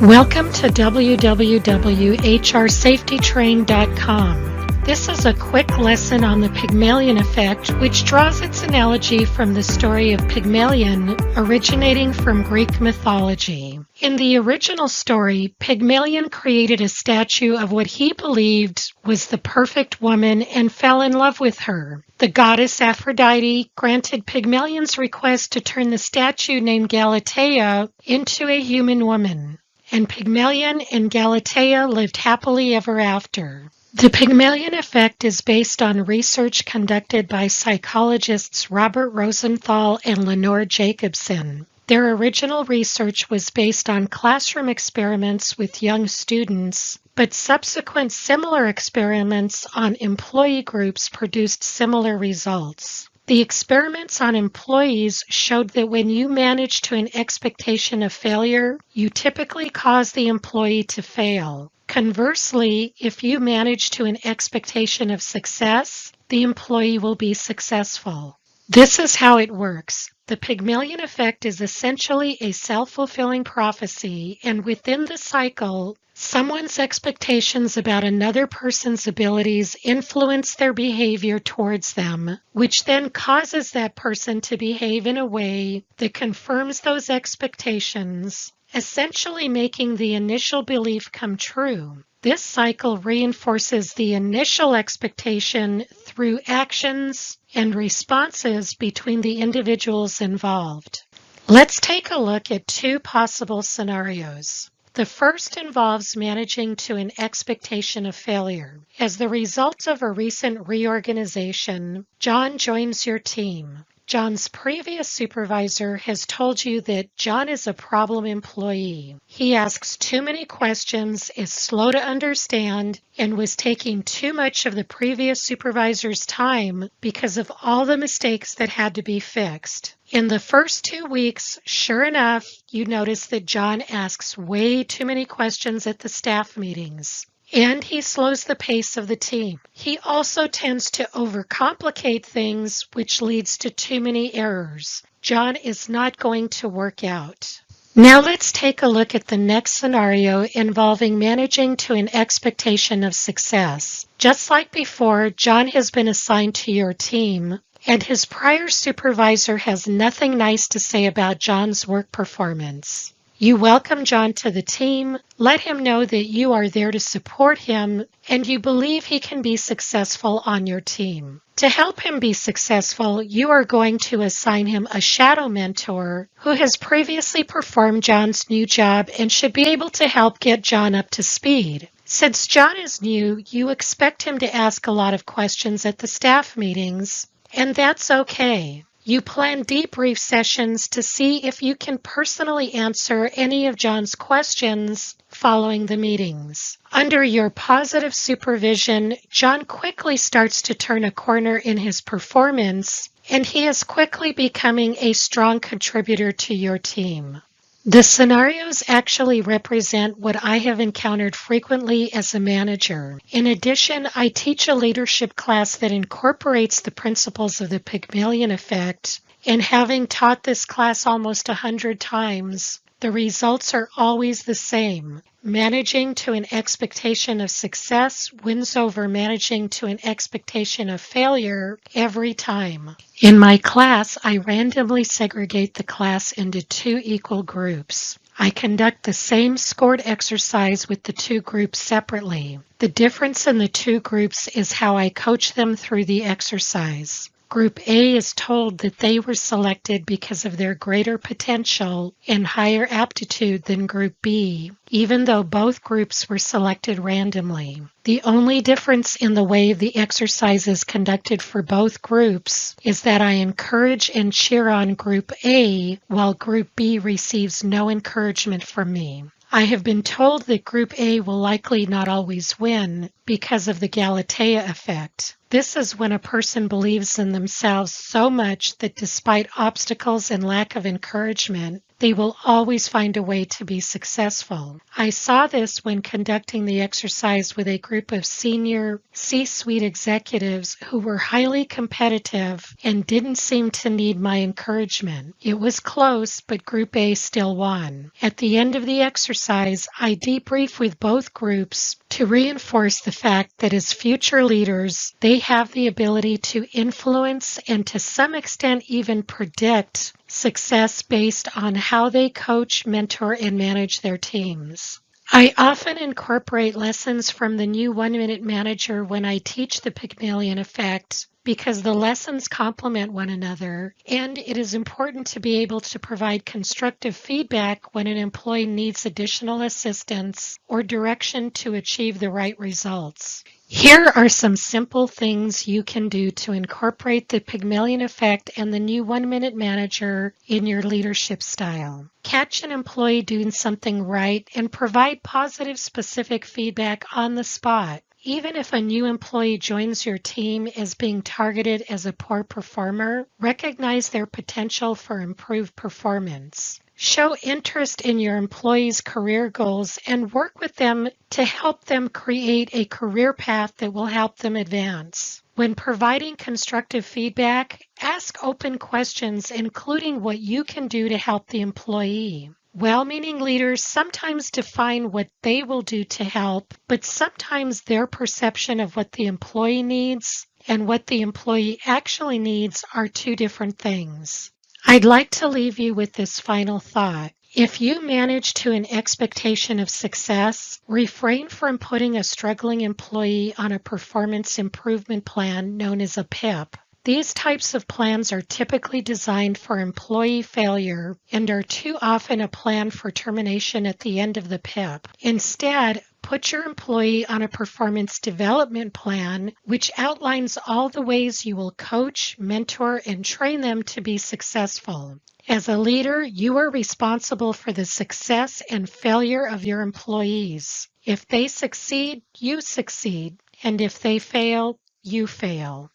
Welcome to www.hrsafetytrain.com. This is a quick lesson on the Pygmalion effect, which draws its analogy from the story of Pygmalion, originating from Greek mythology. In the original story, Pygmalion created a statue of what he believed was the perfect woman and fell in love with her. The goddess Aphrodite granted Pygmalion's request to turn the statue named Galatea into a human woman, and Pygmalion and Galatea lived happily ever after. The Pygmalion effect is based on research conducted by psychologists Robert Rosenthal and Lenore Jacobson. Their original research was based on classroom experiments with young students, but subsequent similar experiments on employee groups produced similar results. The experiments on employees showed that when you manage to an expectation of failure, you typically cause the employee to fail. Conversely, if you manage to an expectation of success, the employee will be successful. This is how it works. The Pygmalion effect is essentially a self-fulfilling prophecy, and within the cycle, someone's expectations about another person's abilities influence their behavior towards them, which then causes that person to behave in a way that confirms those expectations, essentially making the initial belief come true. This cycle reinforces the initial expectation through actions and responses between the individuals involved. Let's take a look at two possible scenarios. The first involves managing to an expectation of failure. As the result of a recent reorganization, John joins your team. John's previous supervisor has told you that John is a problem employee. He asks too many questions, is slow to understand, and was taking too much of the previous supervisor's time because of all the mistakes that had to be fixed. In the first 2 weeks, sure enough, you notice that John asks way too many questions at the staff meetings, and he slows the pace of the team. He also tends to overcomplicate things, which leads to too many errors. John is not going to work out. Now let's take a look at the next scenario involving managing to an expectation of success. Just like before, John has been assigned to your team, and his prior supervisor has nothing nice to say about John's work performance. You welcome John to the team, let him know that you are there to support him, and you believe he can be successful on your team. To help him be successful, you are going to assign him a shadow mentor who has previously performed John's new job and should be able to help get John up to speed. Since John is new, you expect him to ask a lot of questions at the staff meetings, and that's okay. You plan debrief sessions to see if you can personally answer any of John's questions following the meetings. Under your positive supervision, John quickly starts to turn a corner in his performance, and he is quickly becoming a strong contributor to your team. The scenarios actually represent what I have encountered frequently as a manager. In addition, I teach a leadership class that incorporates the principles of the Pygmalion effect, and having taught this class almost 100 times, the results are always the same. Managing to an expectation of success wins over managing to an expectation of failure every time. In my class, I randomly segregate the class into 2 equal groups. I conduct the same scored exercise with the 2 groups separately. The difference in the 2 groups is how I coach them through the exercise. Group A is told that they were selected because of their greater potential and higher aptitude than Group B, even though both groups were selected randomly. The only difference in the way the exercise is conducted for both groups is that I encourage and cheer on Group A, while Group B receives no encouragement from me. I have been told that Group A will likely not always win because of the Galatea effect. This is when a person believes in themselves so much that despite obstacles and lack of encouragement, they will always find a way to be successful. I saw this when conducting the exercise with a group of senior C-suite executives who were highly competitive and didn't seem to need my encouragement. It was close, but Group A still won. At the end of the exercise, I debriefed with both groups to reinforce the fact that as future leaders, they have the ability to influence and to some extent even predict success based on how they coach, mentor, and manage their teams. I often incorporate lessons from the new 1-Minute Manager when I teach the Pygmalion effect because the lessons complement one another, and it is important to be able to provide constructive feedback when an employee needs additional assistance or direction to achieve the right results. Here are some simple things you can do to incorporate the Pygmalion effect and the new 1-Minute Manager in your leadership style. Catch an employee doing something right and provide positive, specific feedback on the spot. Even if a new employee joins your team as being targeted as a poor performer, recognize their potential for improved performance. Show interest in your employees' career goals and work with them to help them create a career path that will help them advance. When providing constructive feedback, ask open questions, including what you can do to help the employee. Well-meaning leaders sometimes define what they will do to help, but sometimes their perception of what the employee needs and what the employee actually needs are two different things. I'd like to leave you with this final thought. If you manage to an expectation of success, refrain from putting a struggling employee on a performance improvement plan known as a PIP. These types of plans are typically designed for employee failure and are too often a plan for termination at the end of the PIP. Instead, put your employee on a performance development plan which outlines all the ways you will coach, mentor, and train them to be successful. As a leader, you are responsible for the success and failure of your employees. If they succeed, you succeed, and if they fail, you fail.